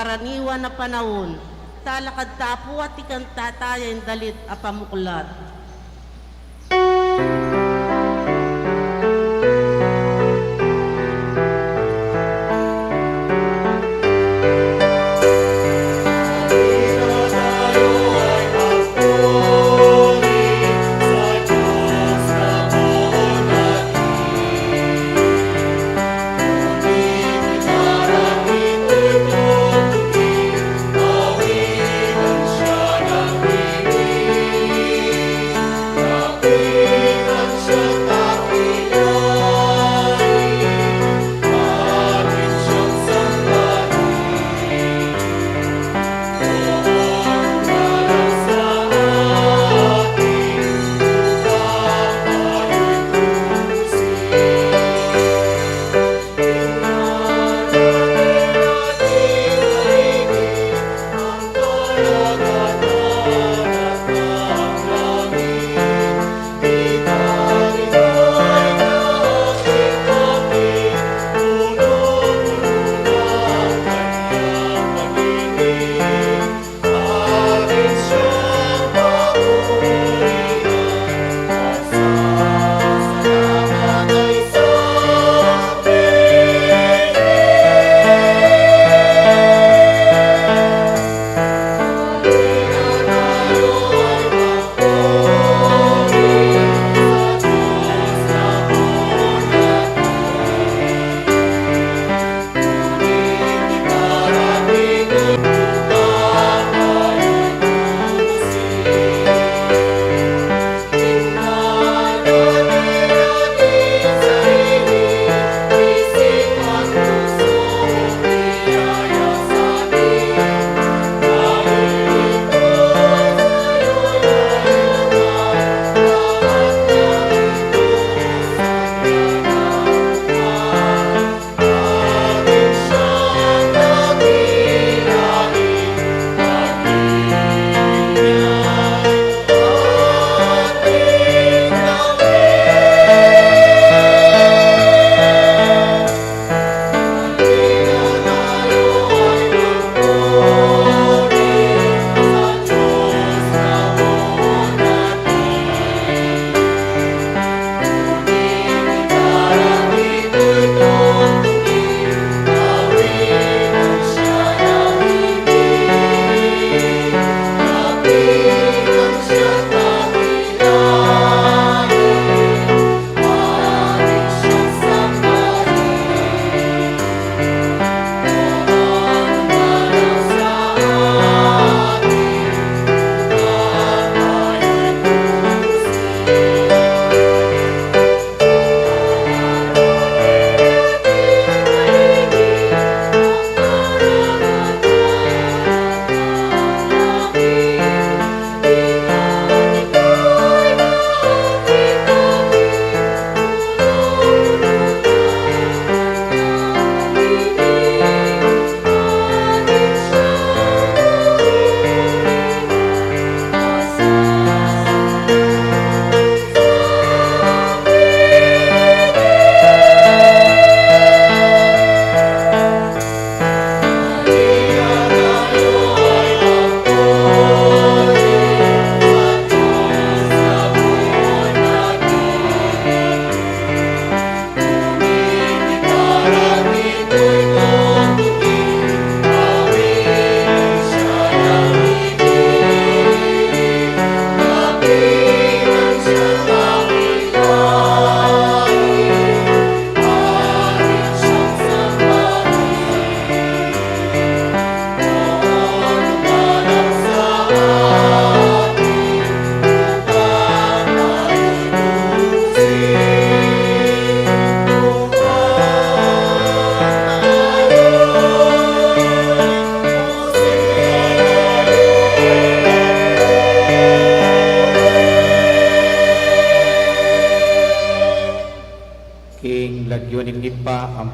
karaniwan na panahon, talakad tapo at ikang tatayan dalit a pamuklat.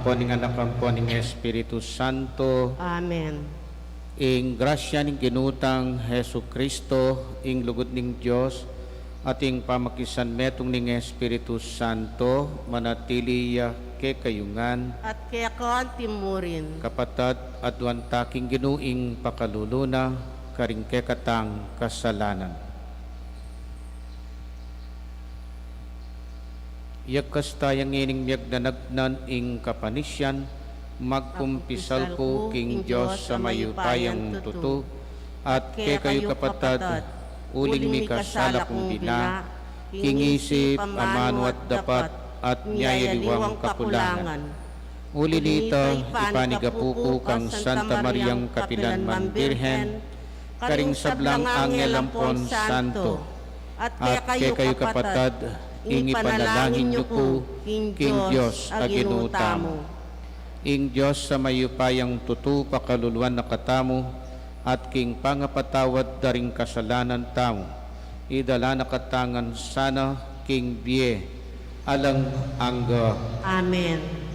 ampon ng anak ampon ng Espiritu Santo, Amen. ing grasya ning ginutang Hesu Kristo, ing lugod ning Dios, ating pamakisan metong ning Espiritu Santo, manatili ke kayungan, at kaya kawan timurin. kapatad at taking ginuing pakaluluna, karing kekatang kasalanan. Iyak kastayang ining miyag nanagnan ing kapanisyan, magkumpisal ko king Diyos sa mayupayang tutu, at kay kayo kapatad, uling mi kasala kong bina, kingisip amano at dapat, at nyayaliwang kakulangan. Uli nito, ipanigapuko kang Santa Mariang Kapilanman Birhen, karing sablang angel ampon santo, at kay kayo kapatad, ing ipanalangin niyo ko, king Diyos aginutamo. Ing Diyos sa mayupayang tutu pakaluluan na katamo, at king pangapatawad daring kasalanan tamo, idala na katangan sana king biye, alang angga. Amen.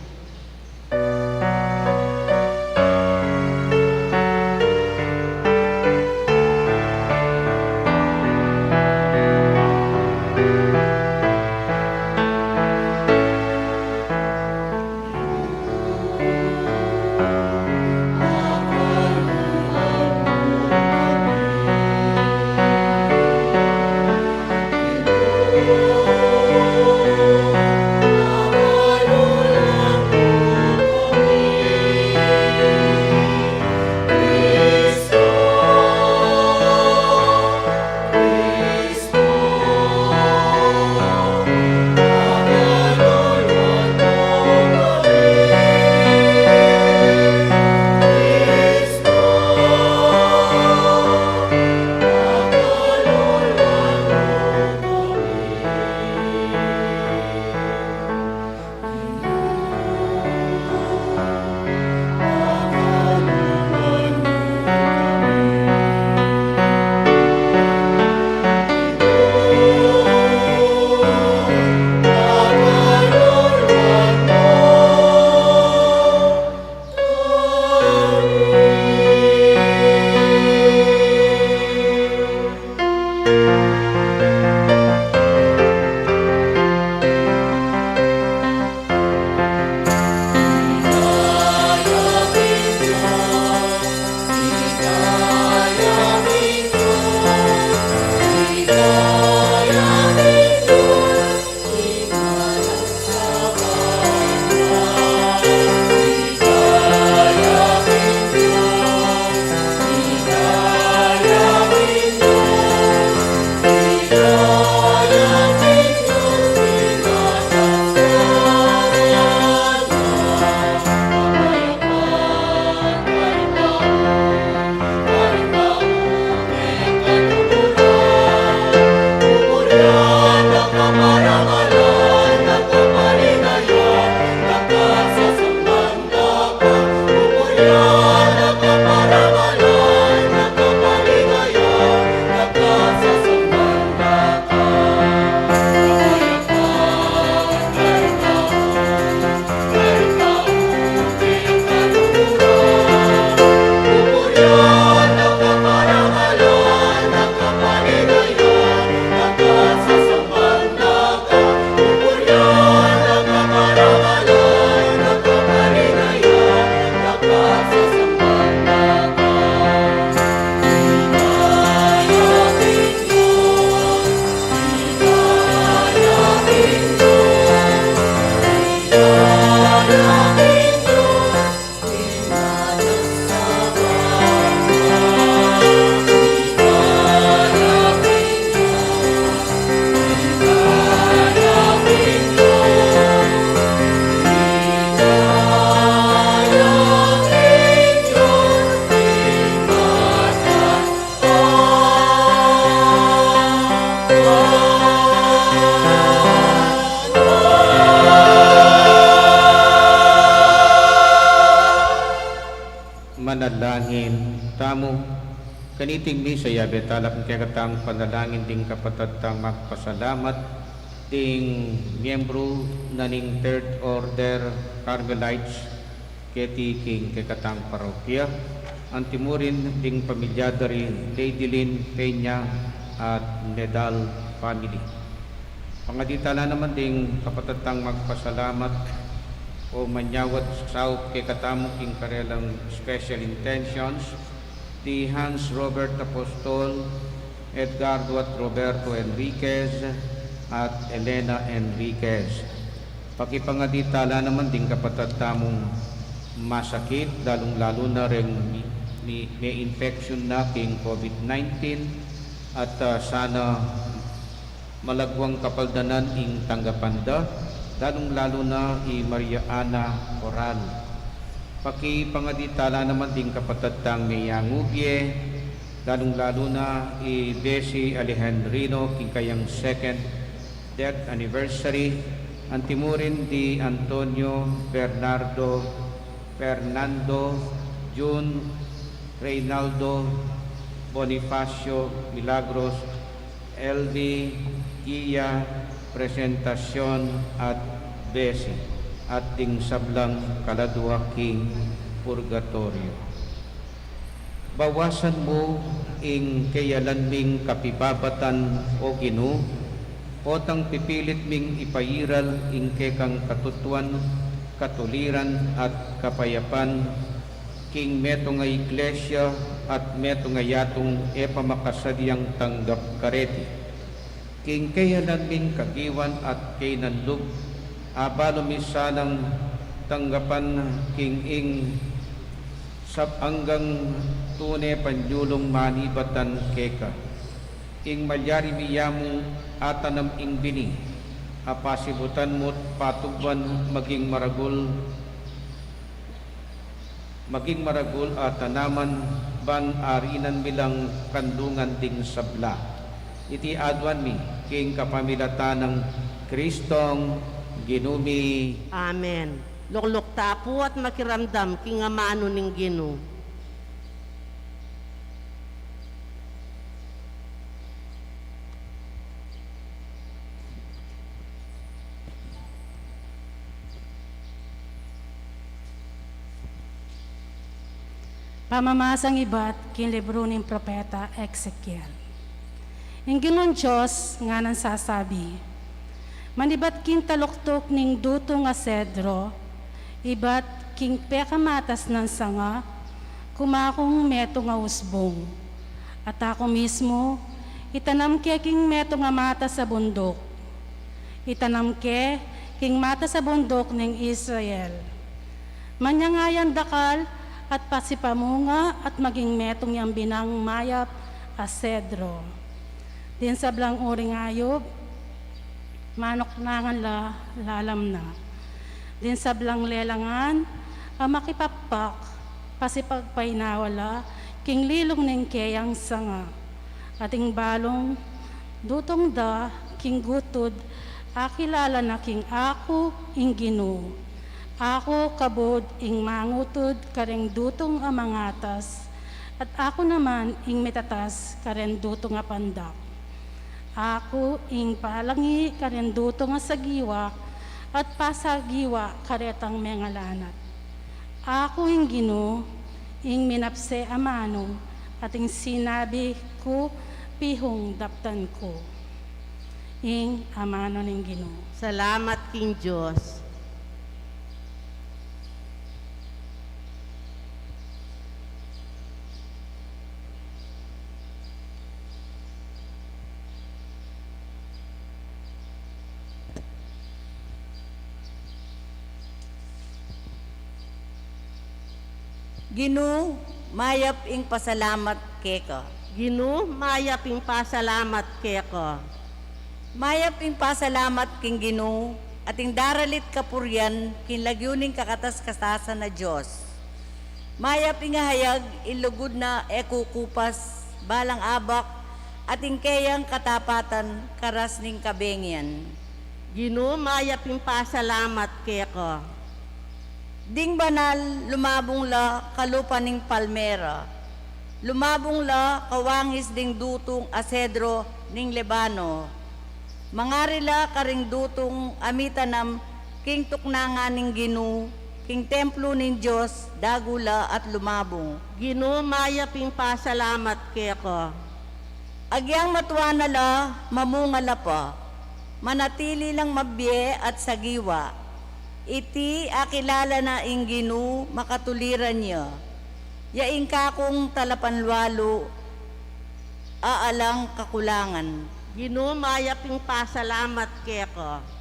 Manalangin tamo, kaniting misa yabe talak kekatang panalangin ding kapatad magpasalamat ding miyembro na ning Third Order Carmelites keti king kekatang parokya, antimurin ding pamilya dari Lady Lynn Peña at Nedal family. Pangaditala naman ding kapatatang magpasalamat o manyawat sa kay katamo king karelang special intentions di Hans Robert Apostol, Edgardo at Roberto Enriquez at Elena Enriquez. Pakipangaditala naman din kapatatamong masakit, lalong-lalo na rin may infection na king COVID-19 at sana malagwang kapaldanan ing tanggapanda, lalong-lalo na Maria Ana Coral. Pakipangaditala naman din kapatattang Mayangubye, lalong-lalo na Bessie Alejandrino king kayang second death anniversary, antimurin di Antonio Fernando June Reynaldo Bonifacio Milagros LV Gia Presentacion at Bessie at ding sablang kaladwa king purgatorio. Bawasan mo ing kayalan ming kapibabatan o Ginoo, o tang pipilit ming ipayiral ing kekang katutuan, katuliran at kapayapan king meto nga iglesia at meto nga yatong epamakasadyang tanggap kareti. King kayalan ming kagiwan at kay nanlug abalo misalang tanggapan king ing sapanggang tune panjulong manibatan keka ing malyari miyamong atanam ing bini apasibutan mo't patugban maging maragul at tanaman ban arinan bilang kandungan ding sabla iti adwan mi king kapamilatan ng Kristong Ginumi. Amen. Lukluk tapo at makiramdam king amano ning Ginoo. Pamamasang ibat kin libro ng propeta Ezekiel. Ang Ginoong Diyos nga nang sasabi, manibat king taluktok ning duto nga sedro, ibat king pekamatas ng sanga, kumakong meto nga usbong. At ako mismo, itanam ke king meto nga mata sa bundok. Itanam ke king mata sa bundok ng Israel. Manyangayan dakal, at pasipamunga at maging metong yang binang mayap asedro. Din sa blang uring ayob, manok nangan lalam na. Din sa blang lelangan, makipapak, pasipagpainawala, king lilong ng keyang sanga. Ating balong, dutong da, king gutod, akilala na king ako, ing Ginoo. Ako kabod ing mangutod kareng dutong amangatas, at ako naman ing metatas karen dutong apandak. Ako ing palangi karen dutong asagiwa, at pasagiwa karetang mengalanat. Ako ing Ginoo, ing minapse amano, at ing sinabi ko, pihong daptan ko. Ing amano ning Ginoo. Salamat king Diyos. Ginoo, mayap ing pasalamat keka. Ginoo, mayaping pasalamat keko. Mayap ing pasalamat king Ginoo, at ing daralit kapuryan kin lagyuning kakatas-kastasan na Diyos. Mayap ing hayag ilugod na ekukupas balang abak at ing kayang katapatan karas ning kabengyan. Ginoo, mayaping pasalamat keko. Ding banal lumabong la kalupa ning palmera. Lumabong la kawangis ding dutong asedro ning Lebano. Mangarila karing dutong amitanam king tuknanga ning Ginoo, king templo ning Diyos, dagula at lumabong. Ginoo, mayaping pasalamat keko. Agyang matuana la, mamungala pa, manatili lang mabye at sagiwa. Iti akilala na ingginu makatuliran niya. Yaing kakong talapanlwalo, aalang kakulangan. Ginoo mayaping pasalamat keko.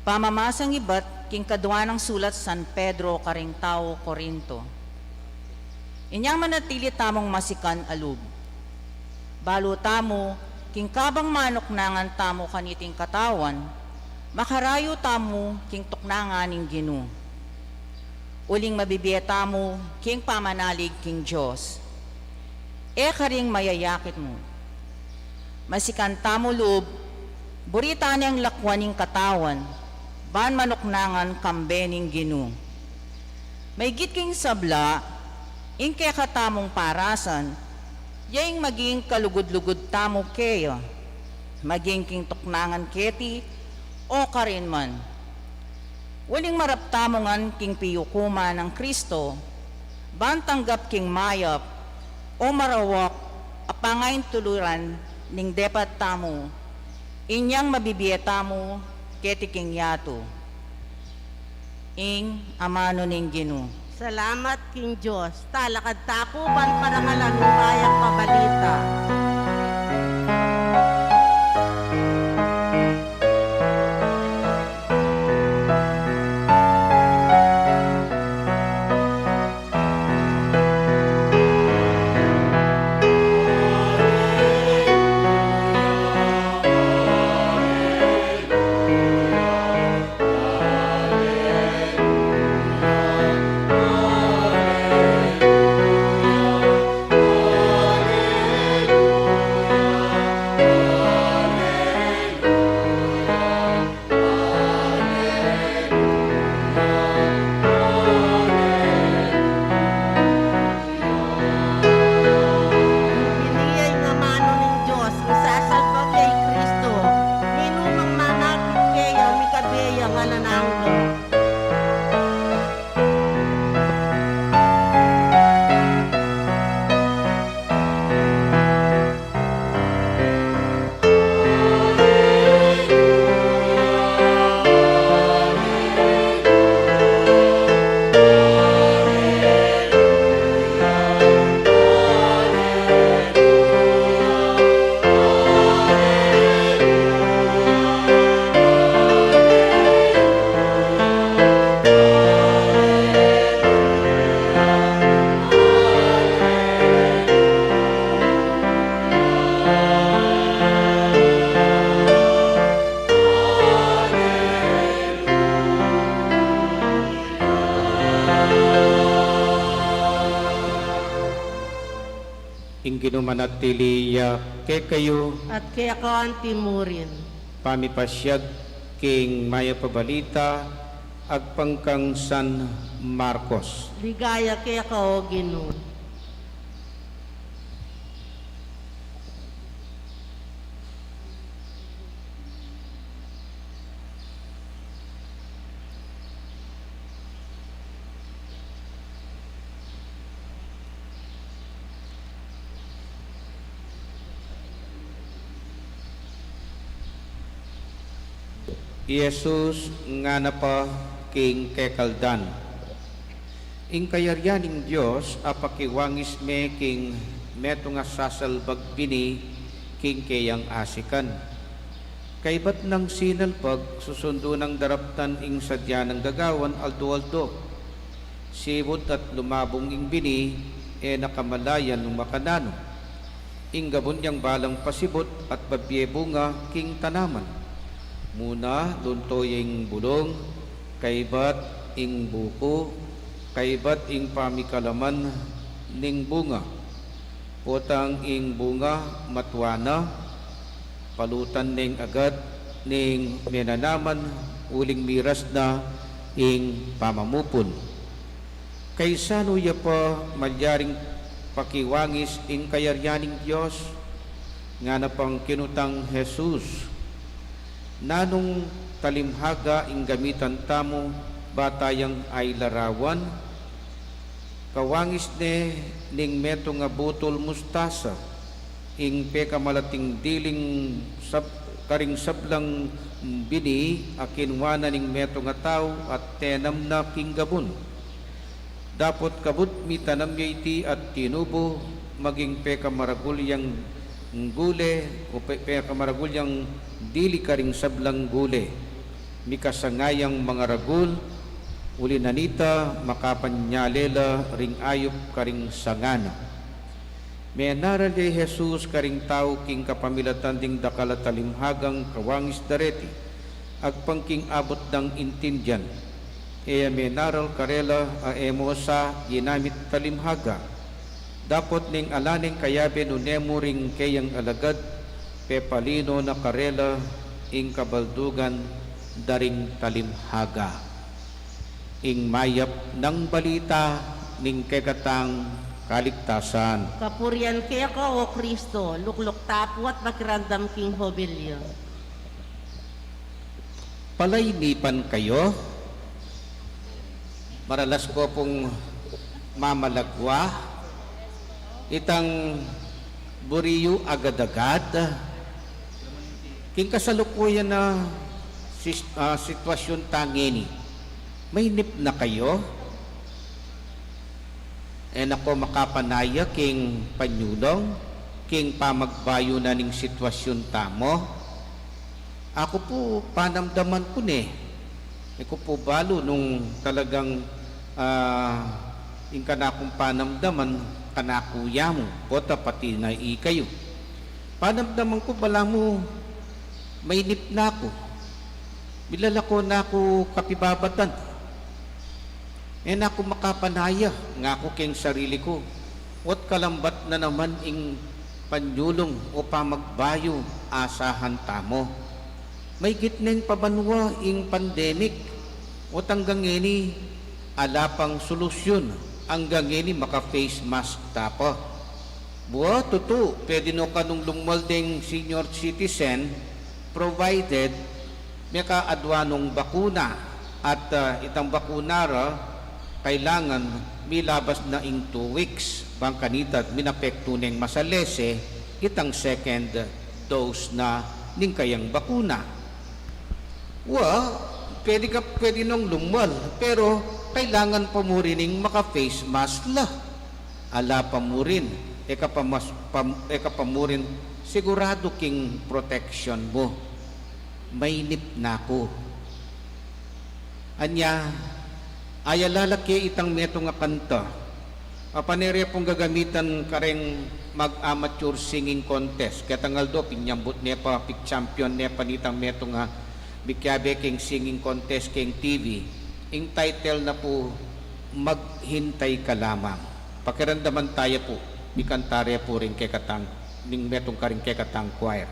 Pamamasang ibat king kadwa ng sulat San Pedro karing tao Corinto. Inyang manatili tamong masikan alub. Balo tamo, king kabang manok nangan tamo kaniting katawan, makarayo tamo king tuknanganing Ginu. Uling mabibiya tamo king pamanalig king Diyos. E karing mayayakit mo. Masikan tamo loob, burita niyang lakwaning katawan, ban manoknangan kambening Ginu. May gitking sabla, ingke katamong parasan, yaing maging kalugod-lugod tamo keyo, maging king tuknangan keti, o karin man. Waling marap tamongan king piyukuma ng Kristo, ban tanggap king mayap, o marawak, apangain tuluran, ning depat tamo, inyang mabibiya tamo, keti king yato. Ing amano ning Ginu. Salamat king Diyos. Talakad tapupan parangalan umayang pabalita. Biniyay nga mano ning Diyos, isasalpag kay Kristo, ninumang manapit kayo, mikabeya nga nanangga. Ing ginumanatiliya ke kayo At kaya ko ang timurin. pamipasyag king maya pabalita agpangkang San Marcos. Ligaya kaya ko, Ginoo. Jesus nga na pa king kekaldan. Ing kayaryaning Diyos apakiwangis me king meto nga sasalbag bini king kayang asikan. Kaibat ng sinalpag susundo ng daraptan ing sadya ng gagawan aldo-aldo. Sibot at lumabong ing bini e nakamalayan ng makanano. Ing gabon niyang balang pasibot at babyebunga king tanaman. Muna luntoyeng bulong, kaibat ing buko, kaibat ing pamikalaman ning bunga. Potang ing bunga matwana, palutan ning agad ning menanaman uling miras na ing pamamupon. Kaysano ya pa malyaring pakiwangis ing kayaryaning Diyos, nga na pang kinutang Jesus, nanong talimhaga ing gamitan tamo, batayang ay larawan, kawangis ne ning meto nga butol mustasa, ing pekamalating diling karing sablang bini, akinwana ning meto nga tao at tenam na kinggabon. Dapot kabut mi tanam iti at tinubo, maging pekamaragulyang gule o pekamaragulyang dili karing sablang gule. Mikasangayang mga ragul, uli nanita makapanyalela ring ayop karing sangana. Menaral de Jesus karing tao king kapamilatan ding dakala talimhagang kawangis dareti, agpangking abot dang intindyan. Eya menaral karela a emosa ginamit talimhaga. Dapot ning alaning kayabe no nemo ring kayang alagad, pepalino na karela ing kabaldugan daring talimhaga. Ing mayap ng balita ning kekatang kaligtasan. Kapurian kaya ko, O Kristo, luklok tapo at makirandam king hobilyo. Palaynipan kayo, maralas ko pong mamalagwa, itang buriyo agad-agad, king kasalukuyan na sitwasyon tangini, may nip na kayo, ako makapanaya king panyulong, king pamagbayo na ning sitwasyon tamo. Ako po panamdaman ko ne, ako po balo nung talagang yung kanakong panamdaman, kanakuya mo, pota pati na kayo. Panamdaman ko, bala mo, may nip na ako. Bilala ko na ako kapibabatan. Na ako makapanaya, nga ako king sarili ko. What kalambat na naman ing panyulong o pamagbayo, asahan tamo. May gitneng pabanwa ing pandemic, o tanggang ini, alapang solusyon, hanggang ini maka-face mask tapo. Buwa, tutu, pwede no kanong lumaldeng senior citizen, provided may kaadwanong bakuna, at itang bakunara, kailangan milabas na ing 2 weeks, bang kanita minapekto neng masalese, itang second dose na ning kayang bakuna. Pwede nung lumal, pero kailangan pa mo rin maka-face mask la. Ala pa mo rin, eka pa mo rin, sigurado king protection mo. May nip na ko. Anya, ay lalaki itang meto nga kanta. Panere pong gagamitan kareng mag-amateur singing contest. Kaya tangal do, pinyambot niya pa, pick champion niya pa nitang meto nga bikyabe king singing contest king TV. Ing title na po, Maghintay Ka Lamang. Pakiramdaman tayo po, bikantarya po rin kay katang, ning metong karing kay katang choir.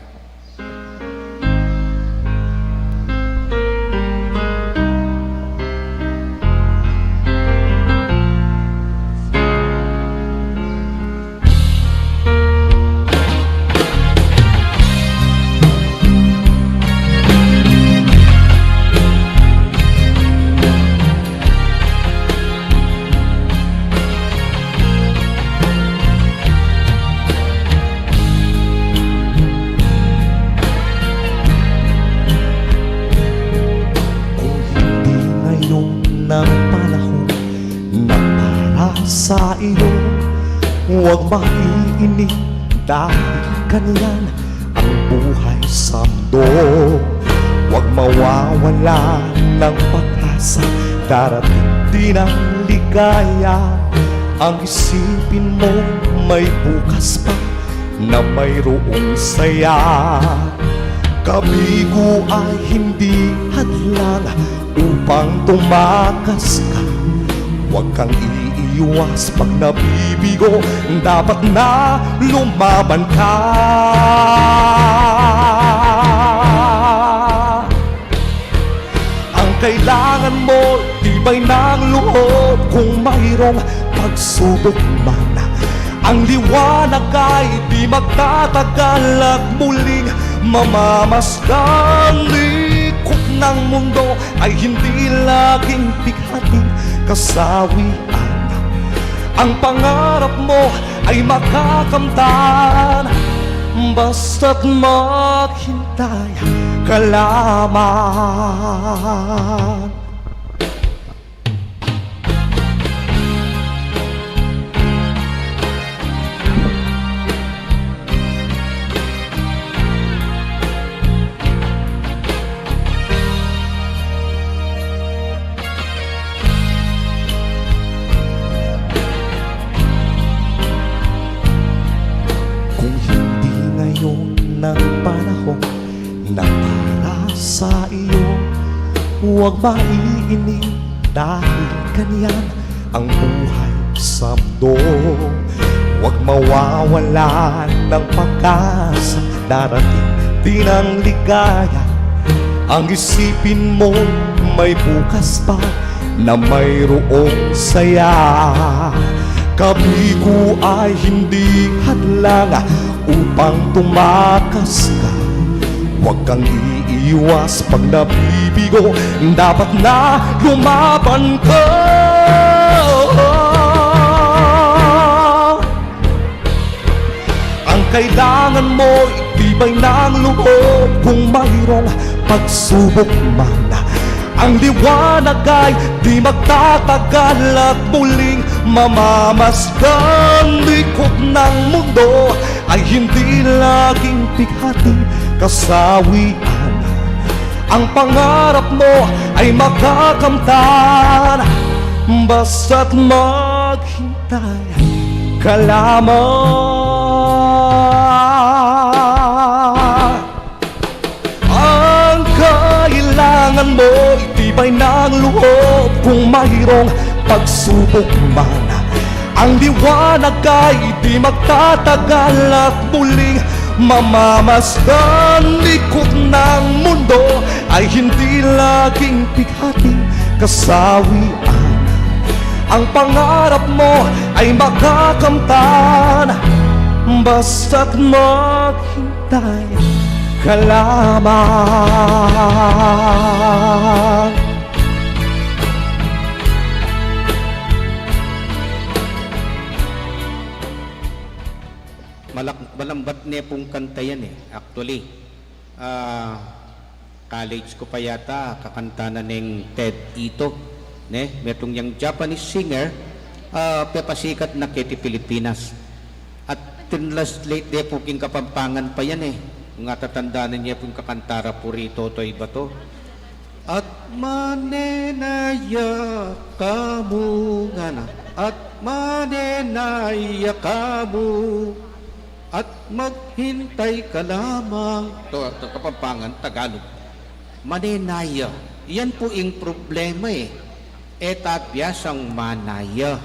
Sa iyo, huwag maiinip dahil ganyan ang buhay sa mundo. Huwag mawawala ng pag-asa, darating din ang ligaya. Ang isipin mo may bukas pa na mayroong saya. Kabigo ay hindi hadlang upang tumakas ka. Huwag kang iiwas pag nabibigo, dapat na lumaban ka. Ang kailangan mo, tibay ng loob, kung mayroong pagsubok man. Ang liwanag ay di magtatagal at muling mamamasdan. Likot ng mundo ay hindi laging bighating kasawian. Ang pangarap mo ay makakamtan, basta't maghintay ka lamang. Ng panahon na para sa iyo, huwag maiinig dahil ganyan ang buhay sa mundo. Huwag mawawalan ng pag-asa, darating din ang ligaya. Ang isipin mo may bukas pa na mayroong saya. Kabigo ay hindi hadlang upang tumakas ka. Huwag kang iiwas pag nabibigo, dapat na lumaban ka. Ang kailangan mo, itibay ng loob kung mayroong pagsubok man. Ang liwanag ay di magtatagal at muling mamamasdan. Likot ng mundo ay hindi laging bighating kasawian. Ang pangarap mo ay makakamtan, basta't maghintay ka lamang. Kailangan mo, itibay ng loob kung mayroong pagsubok man. Ang liwanag ay di magtatagal at muling mamamasdan. Likot ng mundo ay hindi laging bighating kasawian. Ang pangarap mo ay makakamtan, basta't maghintay ka lamang. Malambat niya pong kanta yan eh. Actually, college ko pa yata, kakanta na ng Ted Ito. Metong yung Japanese singer, pepasikat na kiti Pilipinas. At tinlaslate niya po king Kapampangan pa yan eh. Kung tatandaan niya pong kakantara po rito, to'y bato. At manenaya kamu nga na, at manenaya kamu, at maghintay ka lamang. Ito Kapampangan, Tagalog. Manenaya, yan po yung problema eh. Etapyasang manaya.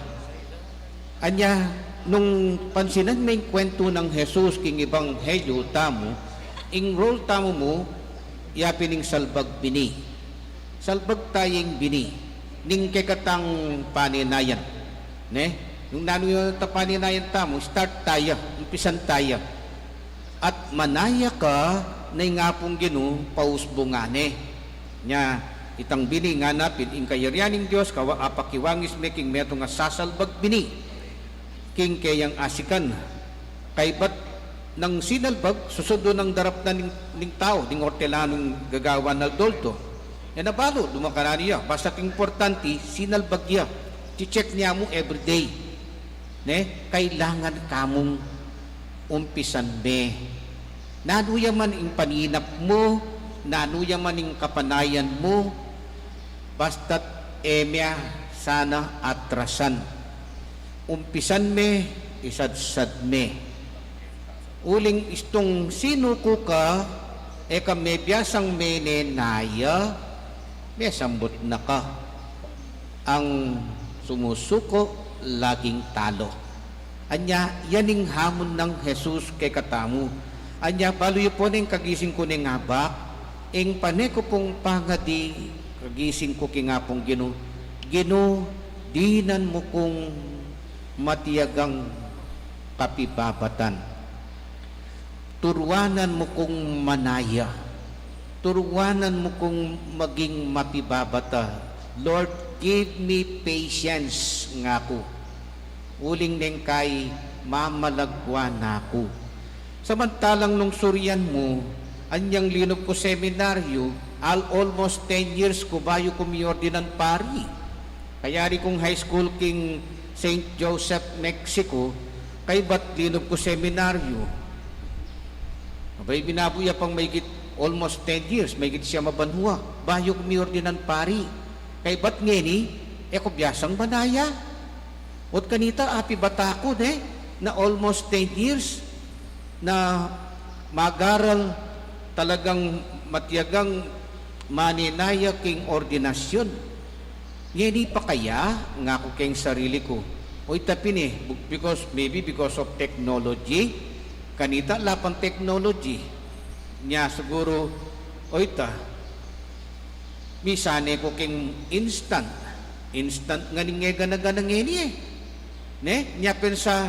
Anya, nung pansinan may kwento ng Jesus king Ebanghelyo tamo, enroll tamo mo, yapining salbag bini. Salbag tayong bini. Ning kekatang paninayan. Nung nano yung paninayan tamo, start tayo, umpisan tayo. At manaya ka, na nga pong ginu, pausbungane. Nya, itang bini nga napin, ing kayaryaning Diyos, apakiwangis making meto nga sasalbag bini. King kayang asikan. Kay ba't nang sinalbag, susudo ng darap na ning tao, ning hortelanong gagawa na dolto. Yan na balo, dumakara niya. Basta importante, sinalbag niya. I-check niya mo everyday. Kailangan kamong umpisan me. Nanuya man ing paninap mo, nanuya man ing kapanayan mo, basta't emya sana atrasan. Umpisan me, isadsad me. Uling istong sinuko ka, eka may biyasang menenaya, may sambot na ka. Ang sumusuko, laging talo. Anya, yaning hamon ng Jesus kay katamu. Anya, paluyo po ning kagising ko ning ngabak, ing paneko pong pangadi, kagising ko king nga pong gino, dinan mo kong matiyagang kapibabatan. Turuanan mo kong manaya. Turuanan mo kong maging mapibabata. Lord, give me patience nga ko. Uling neng kay mamalagwa na ako. Samantalang nung suryan mo, anyang linog ko seminaryo, almost 10 years ko bayo kumiordinan pari. Kaya rin kong high school king St. Joseph, Mexico, kay ba't linog ko seminaryo. Abay, binabuya pang mayigit almost 10 years, mayigit siya mabanhuwa, bayo kumiordinan pari. Kay ba't ngeni, ko biyasang banaya. At kanita, api bata ko, na almost 10 years, na magaral talagang matiyagang maninaya king ordinasyon. Ngeni pa kaya, nga ko king sarili ko. Oy tapin maybe because of technology, kanita lapang technology, niya siguro, oy misane ko king instant nga ningega na ganang ngeni ne, niya pensa,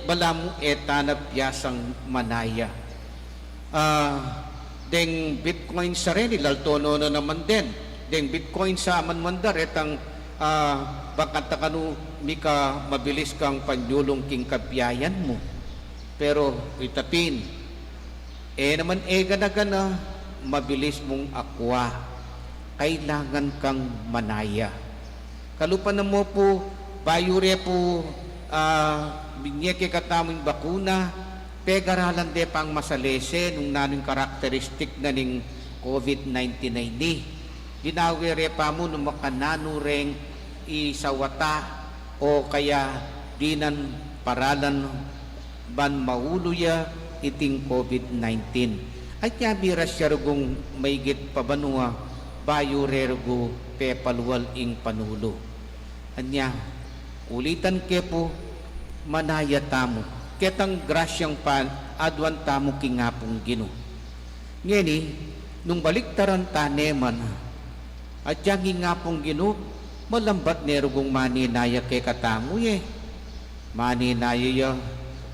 balamu etanap yasang manaya. Deng Bitcoin sa rin, ilaltono na naman din. Deng Bitcoin sa aman-mandar, etang bakanta kanu mika mabilis kang panyulong king kabiyayan mo. Pero itapin, naman gana-gana, mabilis mong akwa. Kailangan kang manaya. Kalupan na mo po, bayure po, binyeke kataming bakuna, pegaralan de pang masalese nung nanong karakteristik na ning COVID-19 na ini. Dinawire pa mo nung makananureng isawata o kaya dinan paralan ban mauluya iting COVID-19. At niya biras siya rugong maigit pabanua bayo rerugo pepalwal ing panulo. Anya, ulitan ke po manaya tamo. Ketang grasyang pan adwan tamo kingapong Gino. Ngeni, nung baliktaran taneman, at yang ngapong Gino, malambat nerugong maninaya ke katamo Maninaya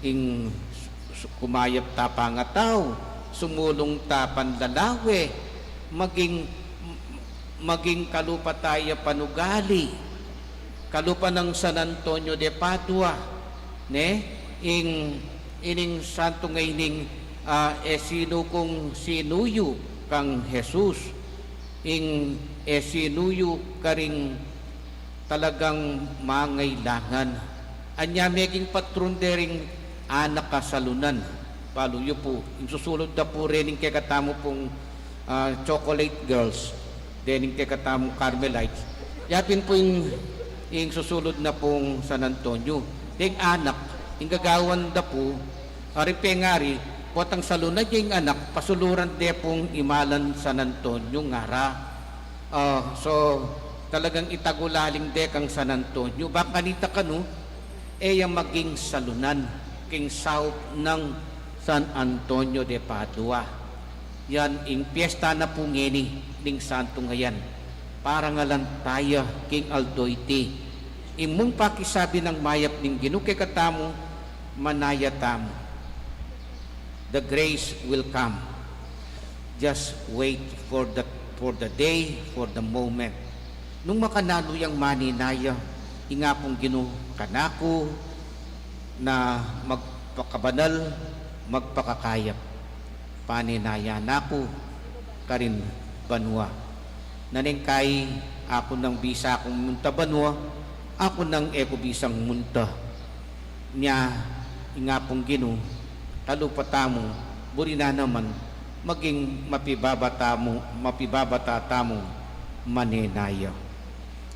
ing kumayap tapangataw, sumulong tapan lalawe, maging kalupa tayo panugali, kalupa ng San Antonio de Padua, ining santo ngayning sino kong sinuyo kang Jesus, sinuyo karing talagang mangailangan. Anya meging patron dering anak kasalunan. Paluyo po, yung susulod na po rin yung kekatamo pong chocolate girls, then yung kekatamo Carmelites. Yapin po yung susulod na pong San Antonio. Yung anak, yung gagawan na po, aripengari, potang salunad yung anak, pasuluran de pong imalan San Antonio ngara. So, talagang itagulaling de kang San Antonio. Baka nita kanu, yung maging salunan, king south ng San Antonio de Padua. Yan, ing piyesta na po ngeni, ning santo ngayan. Para nga lang tayo, king Aldoite. Imong pakisabi ng mayap ning Gino kay katamo, manaya tamo. The grace will come. Just wait for the day, for the moment. Nung makanalo yung maninaya, ingapong Gino kanako na magpakabanal, magpakakayap. Paninaya nako karin banwa. Nanengkay ako ng bisa akong munta banwa, ako ng bisang munta. Nya ingapong Gino, talupatamo, burina naman, maging mapibabata tamo maninaya.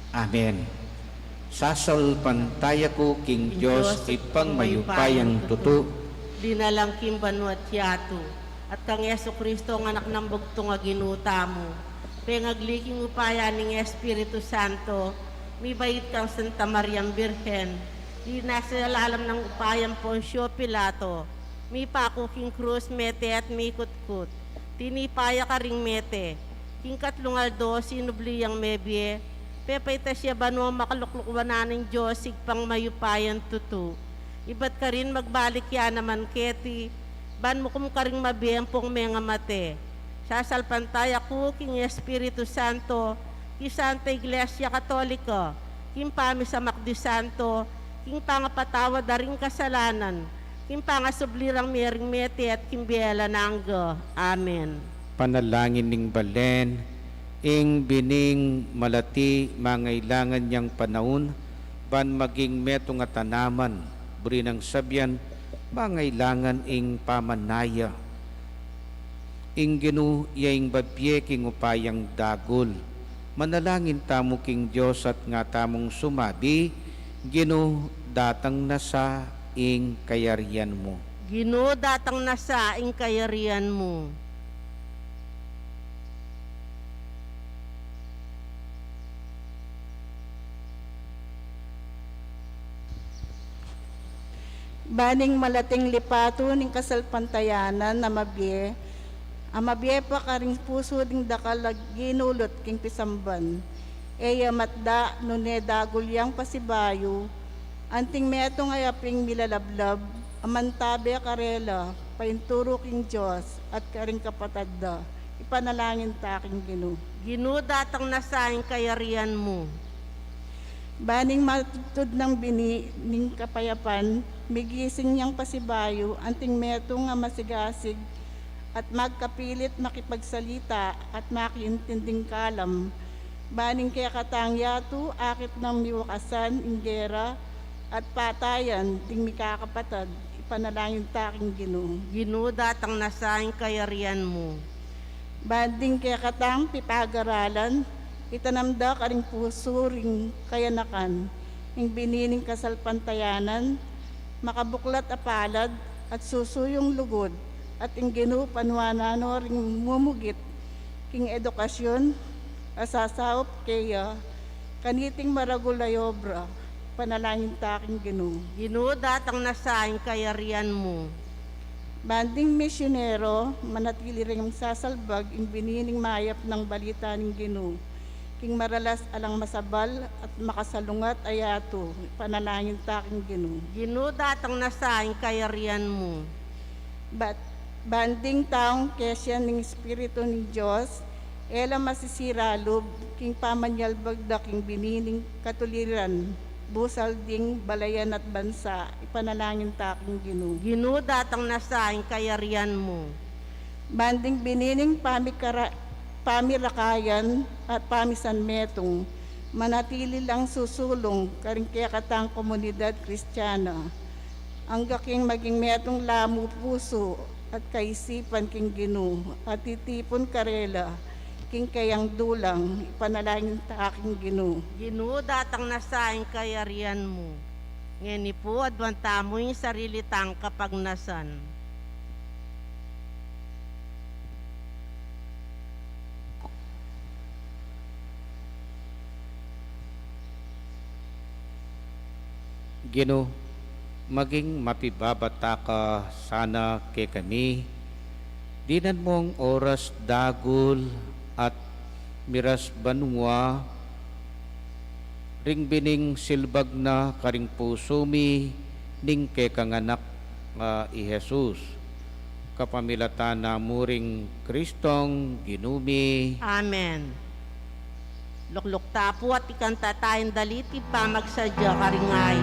Amen. Sasalpantaya ko king Diyos ipang mayupayang tuto. Dinalang kimbanu at yatu. At kang Yesu Kristo ang anak ng bugto nga ginuta mo. Pengagliking upaya ning Espiritu Santo, mi bait kang Santa Mariam Birhen. Di nasa lalam ng upayang Poncio Pilato. Mi pako king krus mete at mi kutkut. Tinipaya ka ring mete. King Katlungaldo sinubliyang mebye. Pepay ta siya bano makaluklukwanan ng Diyos pang mayupayan tutu. Ibat ka rin magbalik ya naman keti. Ban mo kum ka rin mabiyempong mga mate. Sasalpantay ako king Espiritu Santo, king Santa Iglesia Katolika, king pami sa Makdi Santo, king pangapatawa daring kasalanan, king pangasublirang mering mete at king biela nanggo. Amen. Panalangin ning balen, ing bining malati mangailangan niyang panahon, ban maging metong at tanaman, buri ng sabyan, mangailangan ing pamanaya. Ing ginu yaing babye king upayang dagol, manalangin tamo king Diyos at nga tamong sumabi, ginu datang na sa ing kayarian mo. Ginoo datang na sa ing kayarian mo. Baning malating lipato ning kasalpantayanan na mabye, amabye pa karing puso ding dakalag ginulot king pisamban. Eya matda nune dagulyang pasibayo, anting metong ayaping milalablab, amantabe karela, painturo king Diyos at karing kapatadda, ipanalangin taking Ginoo. Ginoo datang na sa ing kayarian mo. Baning matutod ng bini ning kapayapan, migising niyang pasibayo, anting metong nga masigasig, at magkapilit makipagsalita at makiintinding kalam. Baning kaya katangyato, akit ng miwakasan, inggera, at patayan, ding mikakapatad, ipanalangin taking Ginoo. Ginoo datang na sa ing kayarian mo. Banding kaya katang pipagaralan, itanamda karing puso ring kayanakan, ing binining kasalpantayanan, makabuklat apalad at susuyong lugod, at ing Ginoo panwanano ring mumugit, king edukasyon, asasawop kaya, kaniting maragulayobra, panalangin taking Ginoo. Ginoo datang na sa ing kayarian mo. Banding misyonero, manatili ring sasalbag, ing binining mayap ng balita ng Ginoo, king maralas alang masabal at makasalungat ayato, panalangin taking Ginoo. Ginoo datang na sa ing kayarian mo. Banding taong kesya ng Espiritu ng Diyos, ela masisiralob, king pamanyalbagda, king binining katuliran, busal ding balayan at bansa, ipanalangin taking Ginoo. Ginoo datang na sa ing kayarian mo. Banding binining pamirakayan at pamisanmetong, manatili lang susulong karing kaya katang komunidad Kristiyana. Ang gaking maging metong lamu puso at kaisipan king Ginoo, at titipon karela, king kayang dulang, ipanalangin taking Ginoo. Ginoo datang na sa ing kayarian mo. Ngeni po adwanta mo yung sarili tang kapagnasan. Ginoo, maging mapibabata ka sana kay kami. Dinan mong oras dagul at miras banwa, ring bining silbag na karing puso mi, ning kay kanganak i Jesus. Kapamilatan na muring Kristong ginumi. Amen. Lukluk tapo at ikanta tayong daliti pa magsadya karingay.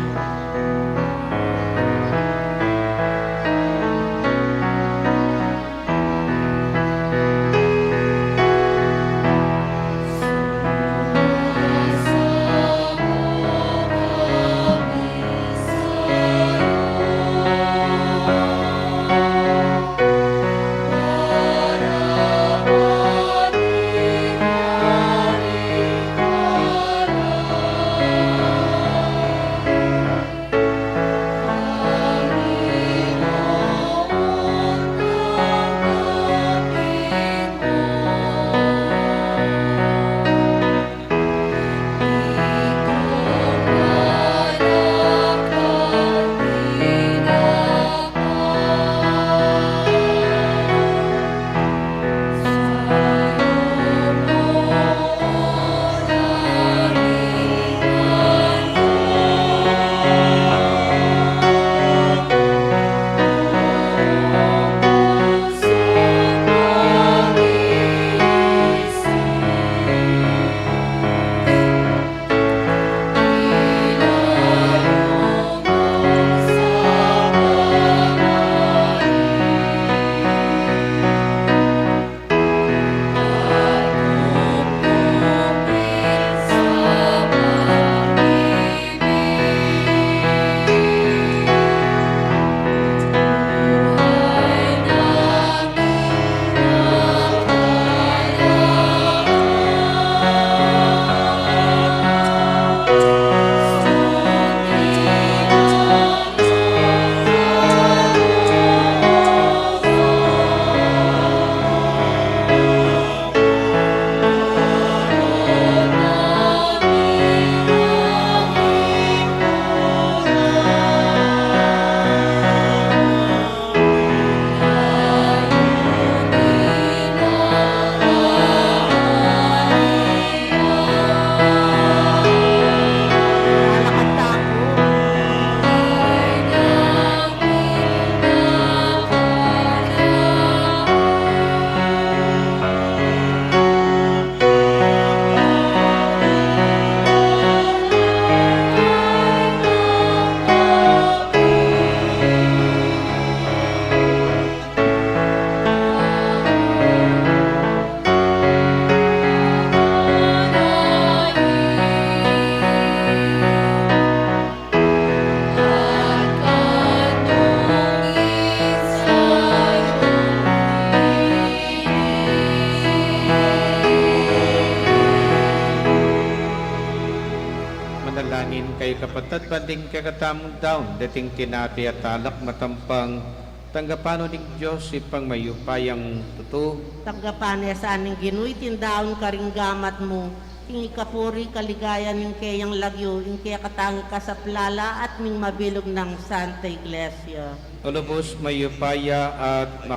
kapatad banding kakatamong daon, dating tinapi at alak matampang, tanggapano ning Diyos ipang mayupayang tuto, Tanggapan niya sa aning ginuy tindaon karing gamat mo, ing ikapuri kaligaya ning kayang lagyo, ing kaya katangi kasaplala at ming mabilog ng Santa Iglesia. ulubos mayupaya at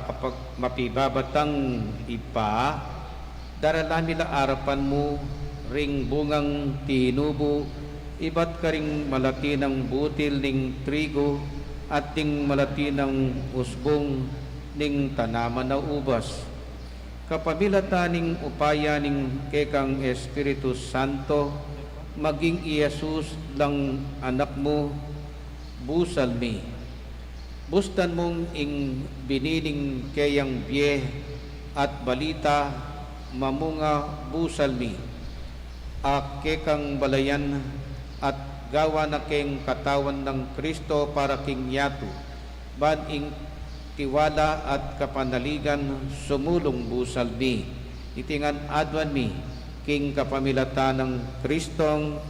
mapibabatang ipa, daralan nila arapan mo, ring bungang tinubo, iba't karing malati ng butil ning trigo, at ting malati ng usbong ning tanaman na ubas. Kapamilata ning upaya ning kekang Espiritu Santo, maging Iyesus lang anak mo, busal mi. Bustan mong ing binining kayang biye at balita, mamunga busal mi. Kekang balayan at gawa na keng katawan ng Kristo para king yato, ban ing tiwala at kapanaligan sumulong busal mi. Itingan adwan mi, king kapamilata ng Kristong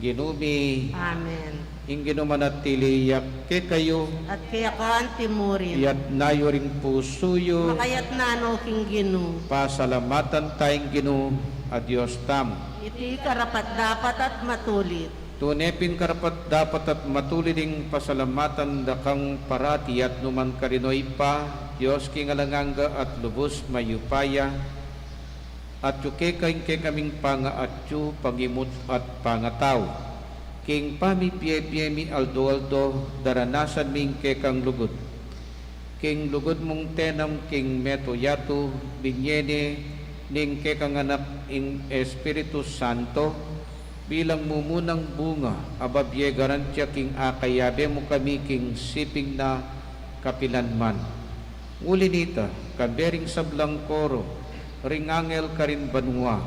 ginumi, Amen. ing ginumanatili yak ke kayo, At kaya kaan timurin, yat nayo ring pusuyo, makayat na ano king ginu, pasalamatan tayong ginu, adios tam. iti karapat dapat at matulit. Tunepin karapat dapat at matuliding pasalamatan dakang parati at numan karinoy pa, Diyos king alanganga at lubos mayupaya, at yuke kain ke kaming pangaatyu, pangimut at pangataw. King pamipye-pye mi aldo-aldo, daranasan ming ke kang lugod. King lugod mong tenam, king meto yato, binyene, ning ke kang anak ing Espiritu Santo, bilang mumunang bunga, ababye garantya king akayabe mo kami king siping na kapilanman. Uli nita, kabering sablang koro, ringangel karin banwa,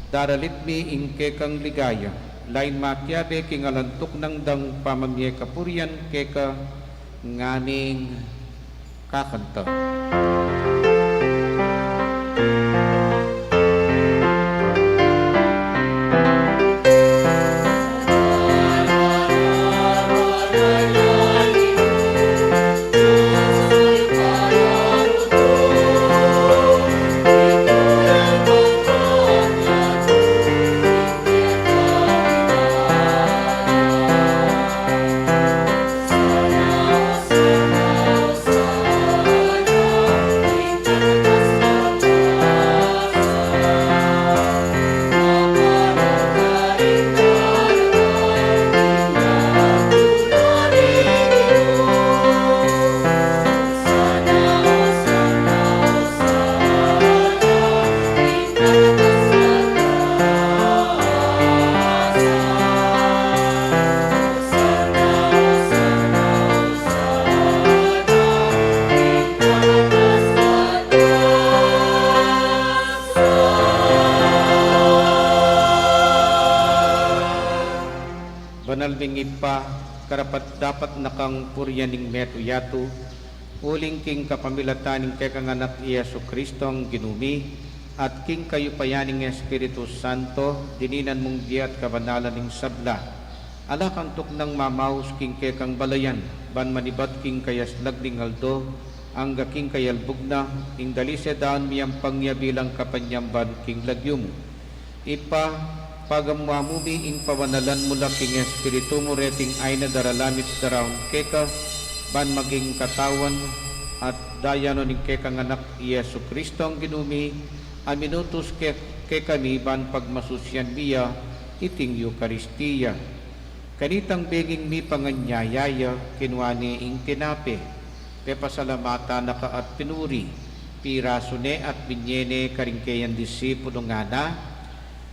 daralit mi ing kekang ligaya, lain makyabe king alantok ng dang pamamye kapuryan keka nganing kakanta. Banal mingit pa, karapat dapat nakang puryaning meto yato, uling king kapamilataning kekang anak Yesu Kristo ang ginumi, at king kayo payaning Espiritu Santo, dininan mong di at kabanalan ng sabla. Ala kang tuknang mamahus king kekang balayan, ban manibat king kayaslag ding aldo, ang king kayalbog na, ing dalise daan miyang pangya bilang kapanyamban king lagyum. Ipa, pagamwamumi ing pawanalan mula king Espiritu mo reting ay na daralamit daraon keka, ban maging katawan at dayano ning kekang anak Yesu Kristo ang ginumi, aminutos ke kami ban pagmasusyan biya iting Eucharistia. Kanitang beging mi panganyayaya kinwani ing tinape, pepasalamata naka at pinuri, pirasune at binyene karingkeyan disipulo nga na,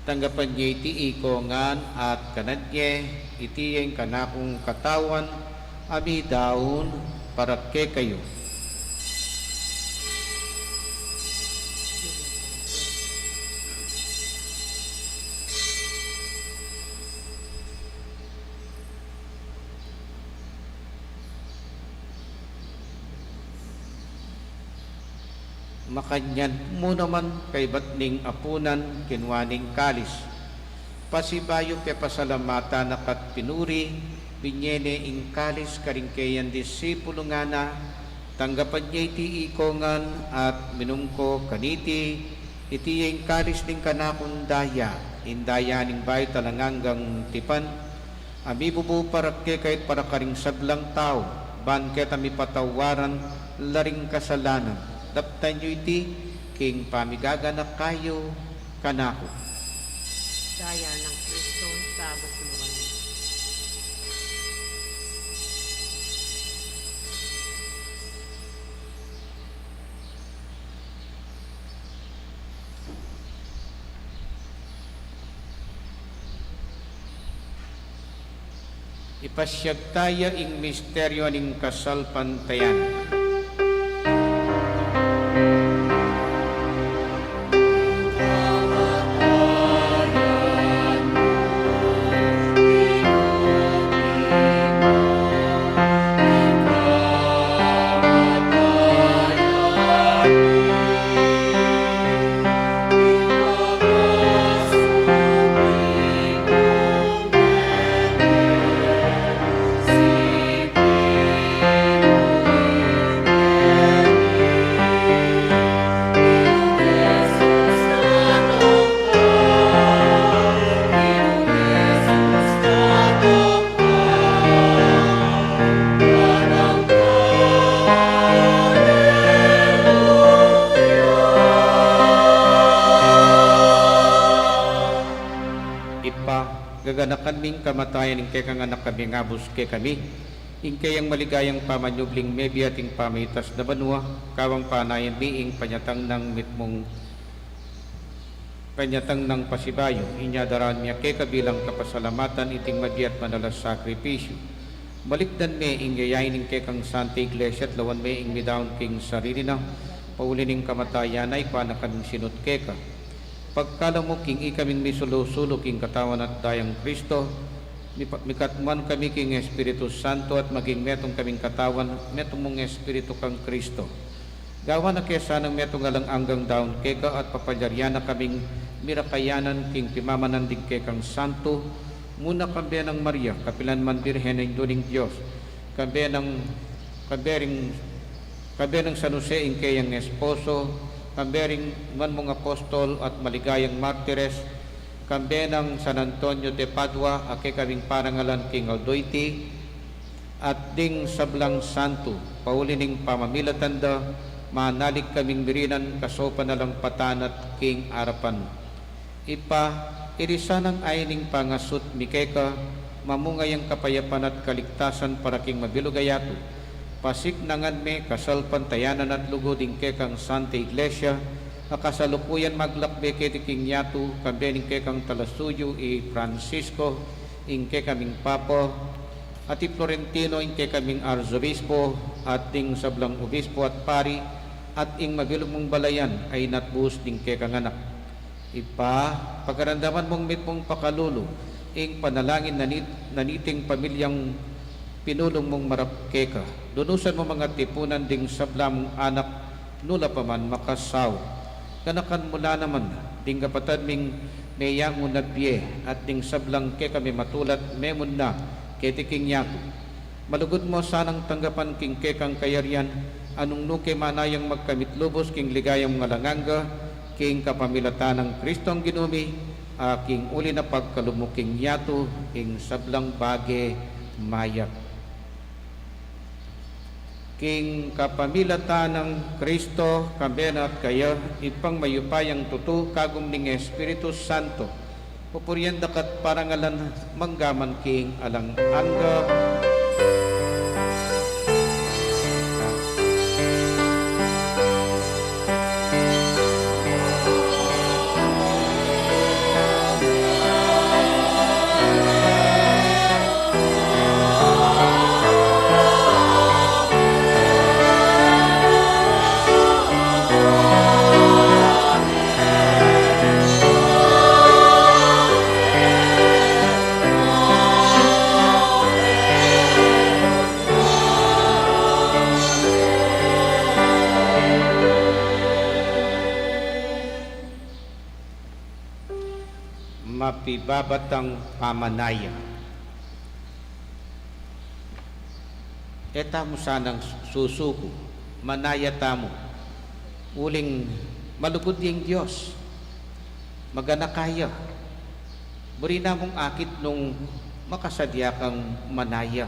tanggapan niya iti ikongan at kanadye, iti yung kanakong katawan, ami daon para ke kayo. Makanyan mo naman kay batning apunan kinwaning kalis. Pasibayo pe pasalamata nakat pinuri, binyene ingkalis karingkayan disipulo nga na, tanggapan niya iti ikongan at minungko kaniti, iti ingkalis ning kanakundaya, indaya ning bay talanganggang tipan, amibubu parakke kahit para karing sablang tao, ban ket ami patawaran laring kasalanan. Daptan nyo iti, king pamigaganak kayo kanako. Daya ng Kristo, sabot mo kami. Ipasyag tayo ing misteryo ning kasalpantayan. Gaganakan ming kamatayan ing kekang anak kami ngabus ke kami, ing kayang maligayang pamanyubling mebi ating pamitas na banwa, kawang panayan biing panyatang ng mitmong panyatang ng pasibayo, inyadaran niya ke kabilang kapasalamatan iting magyat manalas sakripisyo. Balikdan me ing gayain ing kekang Santa Iglesia at lawan me ing midaon king sarili na, paulin ing kamatayan ay panakan sinut keka. Pagkala mo king ikaming misulo-sulo king katawan at dayang Kristo, mikatman kami king Espiritu Santo at maging metong kaming katawan, metong mong Espiritu kang Kristo. Gawa na kesa ng metong alang anggang daon keka at papadyaryan na kaming mirakayanan king pimamanandig kekang Santo, muna kambe ng Maria, kapilan man Birhen ng Duning Diyos, kambe ng San Jose ing kayang esposo, kambering man mong apostol at maligayang martires, kambe ng San Antonio de Padua, ake kaming parangalan king Aldoiti, at ding sablang santo, paulining pamamilatanda, manalig kaming mirinan, kasopan na lang patanat king arapan. Irisanang ayining pangasut mikeka, mamungayang kapayapan at kaligtasan para king mabilugayato, pasik nangan me kasalpantayanan at lugod ing kekang Santa Iglesia, akasalukuyan maglakbe kiti king Yatu, kambening kekang Talasuyo i Francisco, ing kekaming Papa, at i Florentino ing kekaming Arzobispo, at ding sablang obispo at pari, at ing mabilog mong balayan ay natbus ding kekang anak. Pagkarandaman mong mitmong pakalulo, ing panalangin naniting pamilyang pinulong mong marapkeka. Dunusan mo mga tipunan ding sablam anak, nula pa man makasaw. Kanakan mula naman, ding kapatad ming meyang unabye, at ding sablang ke kami matulat, memon na, ketiking yato. Malugod mo sanang tanggapan king kekang kayarian, anong nuke manayang magkamitlubos king ligayang mga langanga, king kapamilatan ng Kristong ginumi, king uli na pagkalumuking yato, king sablang bage mayak. King kapamilatan ng Kristo, kamben at kaya, ipang mayupayang tutu, kagum ning Espiritu Santo, pupuryan dakat parangalan manggaman king alang angga, mapibabatang pamanaya. eta mo sanang susuko, manaya tamo, uling malugod yung Diyos, magana kaya, buri na mong akit nung makasadya kang manaya.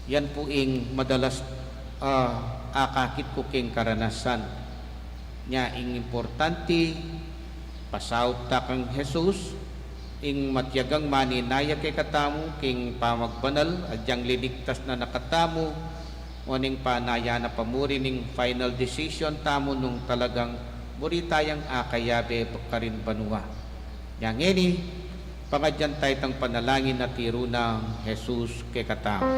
Yan po ing madalas akakit ko king karanasan. Nya ing importante, pasawt ta kang Jesus, ing matyagang maninaya kay katamu, king pamagbanal, adyang liligtas na nakatamu, oning panaya na pamuri ning final decision tamo nung talagang muri tayang akayabe karin banua. Yang ini, pangadyan tayo tang panalangin na tiro ng Jesus kay katamu.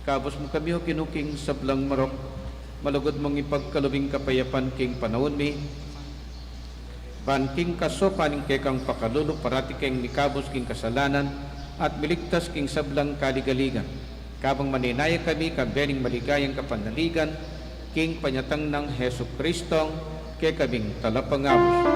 Ikabos mo kami o kinuking sablang marok, malugod mong ipagkalubing kapayapan king panahon mi, panking kaso paning kekang pakalulog parati keng mikabos king kasalanan at miligtas king sablang kaligaligan. Kabang maninaya kami kabening maligayang kapanaligan king panyatang ng Hesus Kristong kay kaming talapangabos.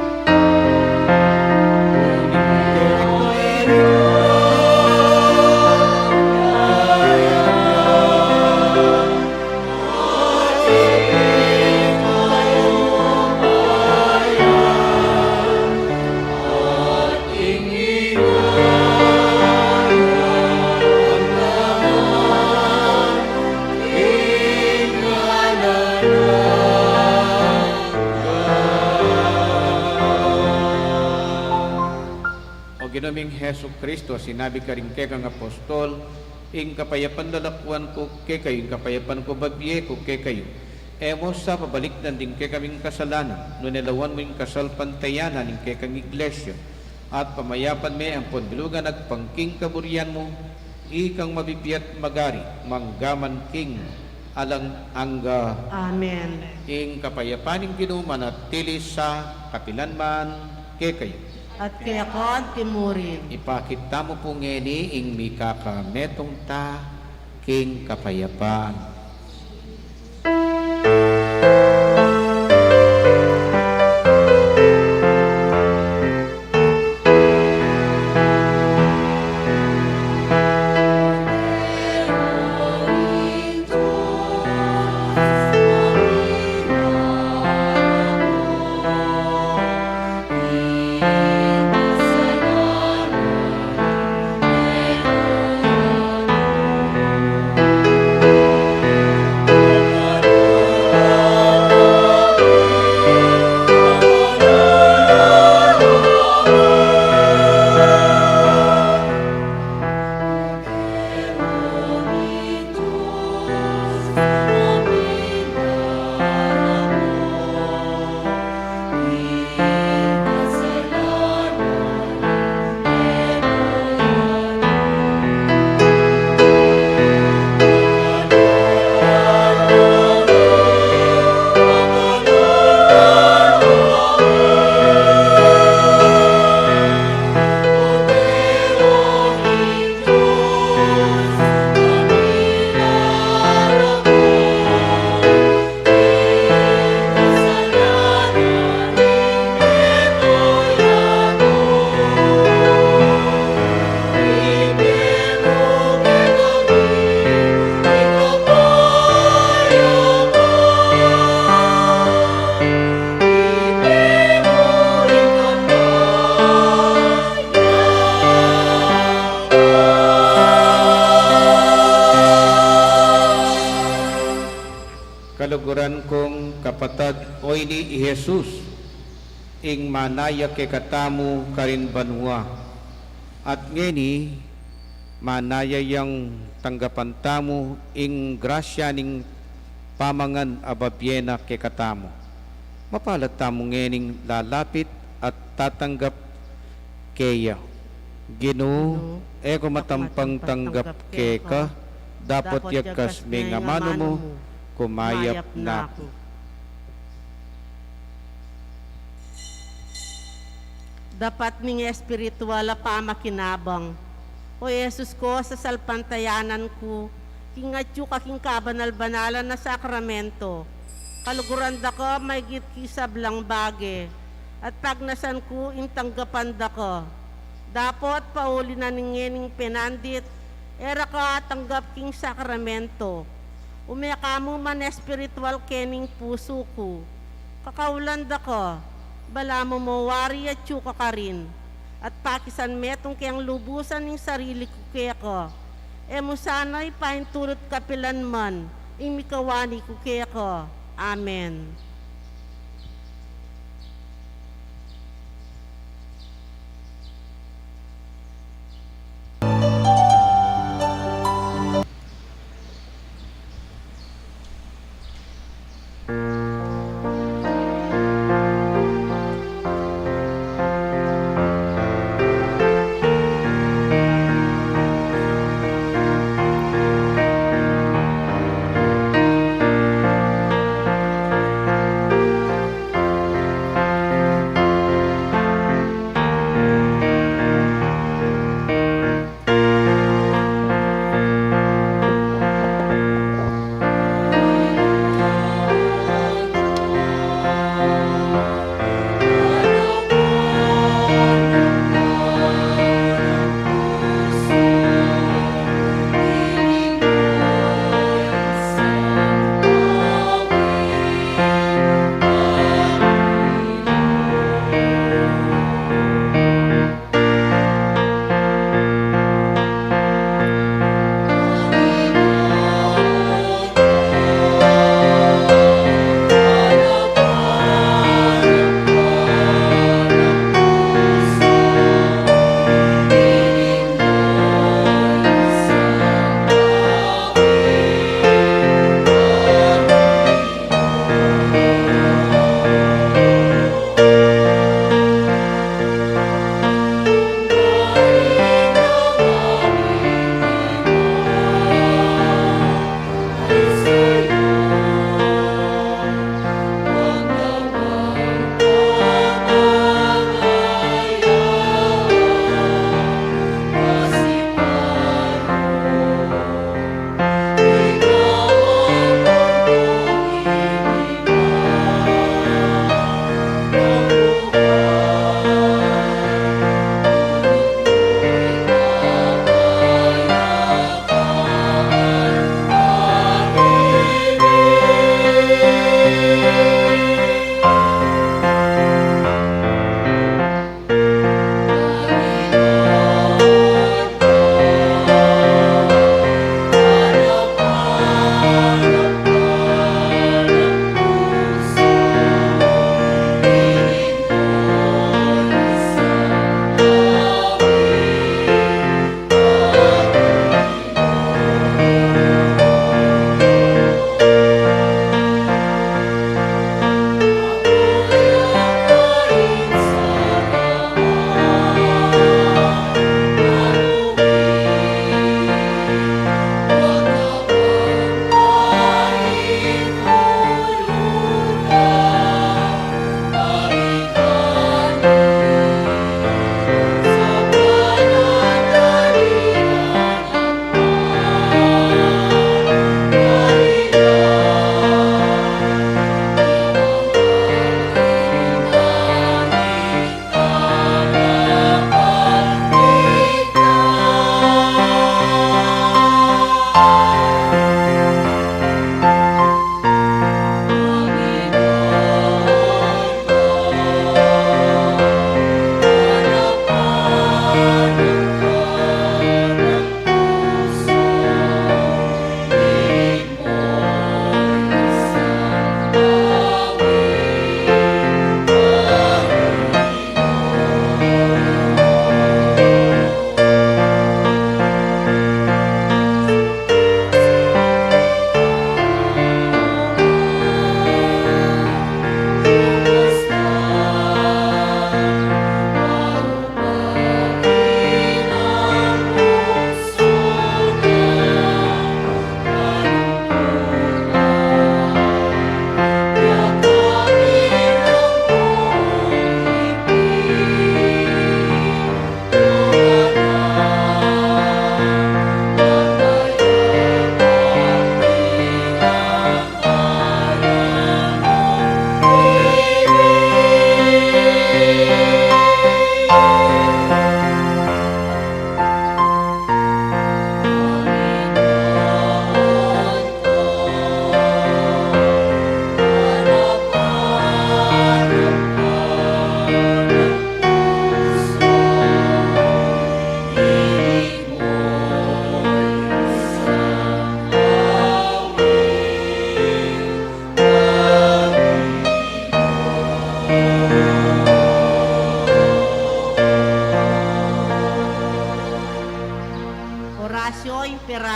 Ginaming Hesus Kristo, sinabi ka rin kay kang apostol, ing kapayapan lalakwan ko kay kayo, ing kapayapan ko babye ko kay kayo. Emo sa pabalik na din kay kaming kasalanan, no nilawan mo yung kasalpantayanan ing kay kang iglesia, at pamayapan may ang ponbilugan at pangking kaburian mo, ikang mabibiyat magari, manggaman king, alang angga. Amen. Ing kapayapan ing ginuman at tilis sa kapilanman kay kayo. At kaya ko at timurin. Ipakita mo po ngeni ing mikakametong ta king kapayapaan. kan kong kapatad oy ni Jesus ing manaya ke katamu karin banwa at ngeni manaya yang tanggapan tamu ing grasya ning pamangan ababyena ke katamu. Mapalat tamu ngening lalapit at tatanggap keya. Ginoo, eko matampang tanggap ke ka, dapat yakas may ngamano mo, kumayap na ako. Dapat ning espiritual pa makinabang. O Yesus ko, sa salpantayanan ko, kingatyo kaking kabanal-banalan na sakramento. Kaluguran da ko, may gitkisablang bage. At pagnasan ko, intanggapan da ko. Dapat pauli na ningening penandit, era ka tanggap king sakramento. Umeka mo man espiritual kening puso ko. Kakaulan da ko, bala mo mawari at tsuka ka rin. At pakisan metong kayang lubusan ng sarili ko kaya ko. E mo sana'y pahintulot kapilan man, imikawani ko kaya ko. Amen.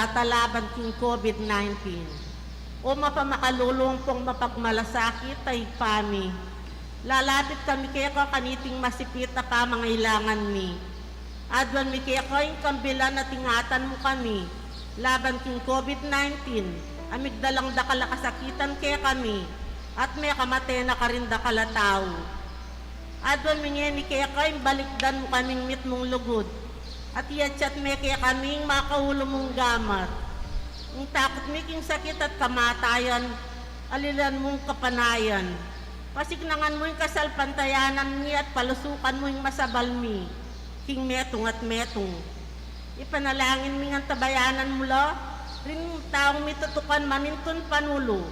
pagdata laban king COVID-19. O mapamakalulumpong mapagmalasakit ay pami. Lalapit kami kaya ko kaniting masipit na pamangailangan mi. Adwan mi kaya ko yung kambilan na tingatan mo kami. Laban king COVID-19, amigdalang dakala kasakitan kaya kami. At may kamate na karinda kalatao. Adwan mi ni kaya ko yung balikdan mo kaming mit mong lugod. At iyatsyat may kaya kaming makaulo mong gamat. Ang takot mi king sakit at kamatayan, alilan mong kapanayan. Pasignangan mo yung kasalpantayanan mi at palusukan mo yung masabal mi, king metong at metong. Ipanalangin mi ng tabayanan mula, rin taong mitutukan maminton panulo,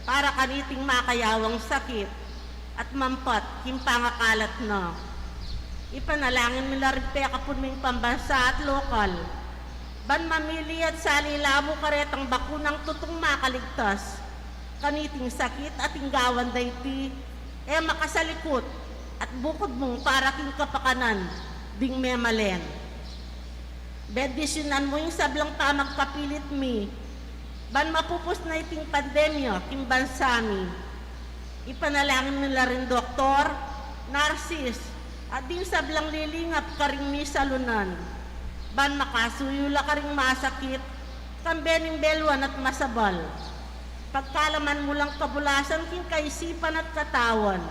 para kaniting makayawang sakit, at mampat king pangakalat na. Ipanalangin mi larigpe kapun ming pambansa at lokal, ban mamili at salila mo karetang bakunang tutong makaligtas, kaniting sakit at inggawan dayti, makasalikot at bukod mong para king kapakanan, ding memalen. Bendisyonan mo yung sablang pamagkapilit mi, ban mapupos na iting pandemya, king bansami. Ipanalangin nila rin doktor, narsis, at din sablang lilingap karing mi salunan. Ban makasuyula ka ring masakit, kambening belwan at masabal. Pagkalaman mo lang kabulasan king kaisipan at katawan.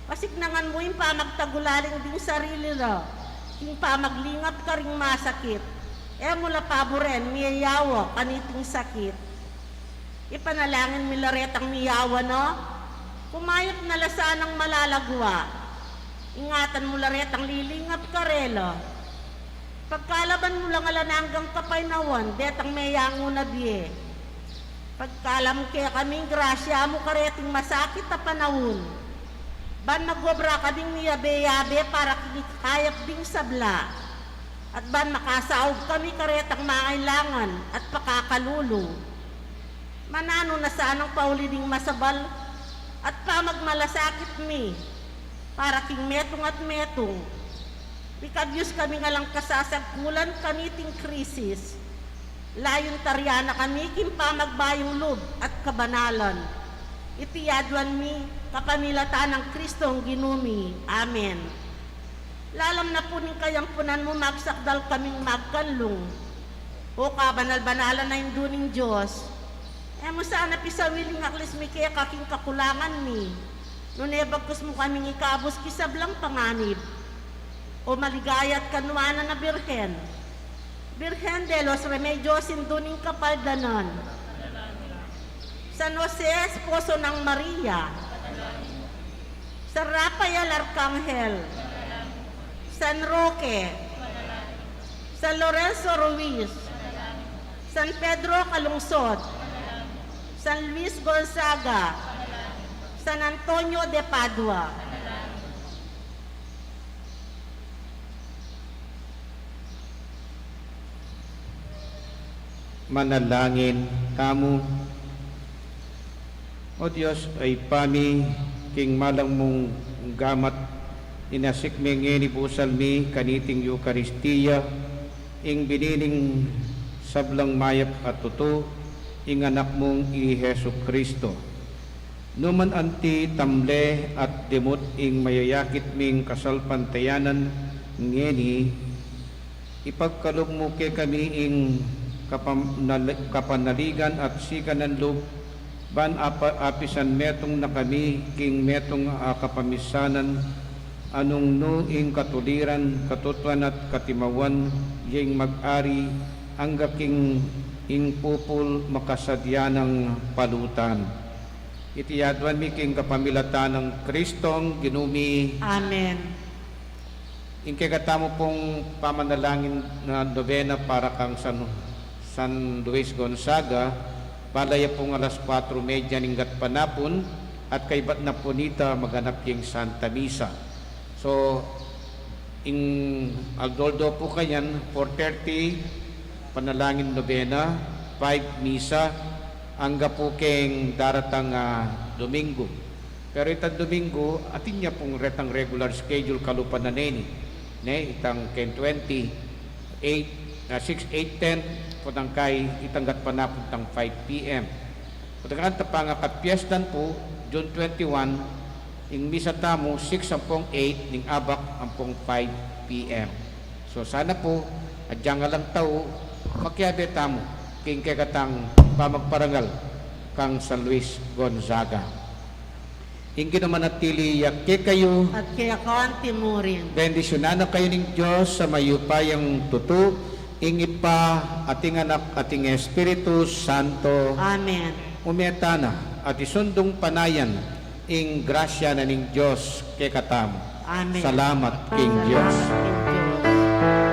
Pasignangan mo yung pamagtagulaling ding sarili na, king pamaglingap ka ring masakit. Mula paboren, miyayawa, kaniting sakit. Ipanalangin milaretang miyawa no, kumayot na lasanang malalagwa. Ingatan mo laretang lilingap karela. Pagkalaban mo lang alananggang kapaynawan, detang meyango na biye. Pagkalam kaya kaming grasya mo kareting masakit na panahon. Ban magwabra ka ding niyabe-yabe para kikayap ding sabla. At ban makasaog kami karetang mangailangan at pakakalulo. Manano na sanang pauli ding masabal at pamagmalasakit mi para king metong at metong. Pikadyos kami nga lang kasasagkulan kaniting krisis. Layon taryana kami king pamagbayong loob at kabanalan. Itiyadwan mi kapamilatan ng Kristong ginumi. Amen. Lalam na po ning kayang punan mo magsakdal kaming magkanlong. O kabanal-banalan na induning Diyos. Mo sana pisawiling aklis mi kaya kaking kakulangan mi. Nunebagkus mo kaming ikabos kisablang panganib. O maligaya at kanuana na Birhen. Birhen de los Remedios induning kapaldanan. San Jose, esposo ng Maria. San Rafael Arcangel. San Roque. San Lorenzo Ruiz. San Pedro Calungsod. San Luis Gonzaga. San Antonio de Padua. Manalangin kamo. O Diyos, ay pami king malang mong gamat inasik mengeni busal mi kaniting Eukaristiya ing binining sablang mayap at tuto ing anak mong i Hesu Kristo. Numan anti tamle at demot ing mayayakit ming kasalpantayanan ngeni ipagkalog mo ke kami ing kapanaligan at sikanan loob ban apisan metong na kami king metong kapamisanan anong no ing katuliran katutuan at katimawan yung mag-ari hangga king ing pupul makasadyanang palutan. Itiyadwan mi king kapamilatan ng Kristong ginumi. Amen. Ing kagatamo pong pamanalangin na novena para kang San Luis Gonzaga, palaya pong alas 4:30 ninggat panapon at kay bat na punita maganap yung Santa Misa. So, ing Aldoldo po kanyan, 4:30 panalangin novena, 5 misa, hangga po keng daratang Domingo. Pero itang Domingo, atin niya pong retang regular schedule kalupan na neni. Ne, itang ken 20, 6, 8, 10, Putangkay itanggat pa na puntang 5 p.m. Putangkan tapang katpiestan po, June 21, ing misa tamo 6:08 ning abak ampong 5 p.m. So sana po, adyang nga lang tao, makiabe tamo, king kekatang pamagparangal kang San Luis Gonzaga. Inggi naman natili yakke kayo, at kaya kawan timurin. bendisyonan na kayo ng Diyos sa mayupayang tutu, ingit pa ating anak, ating Espiritu Santo, Amen. umiatana at isundong panayan, ing grasya na ning Diyos kay katam. Amen. Salamat king Diyos. Salamat, King Diyos.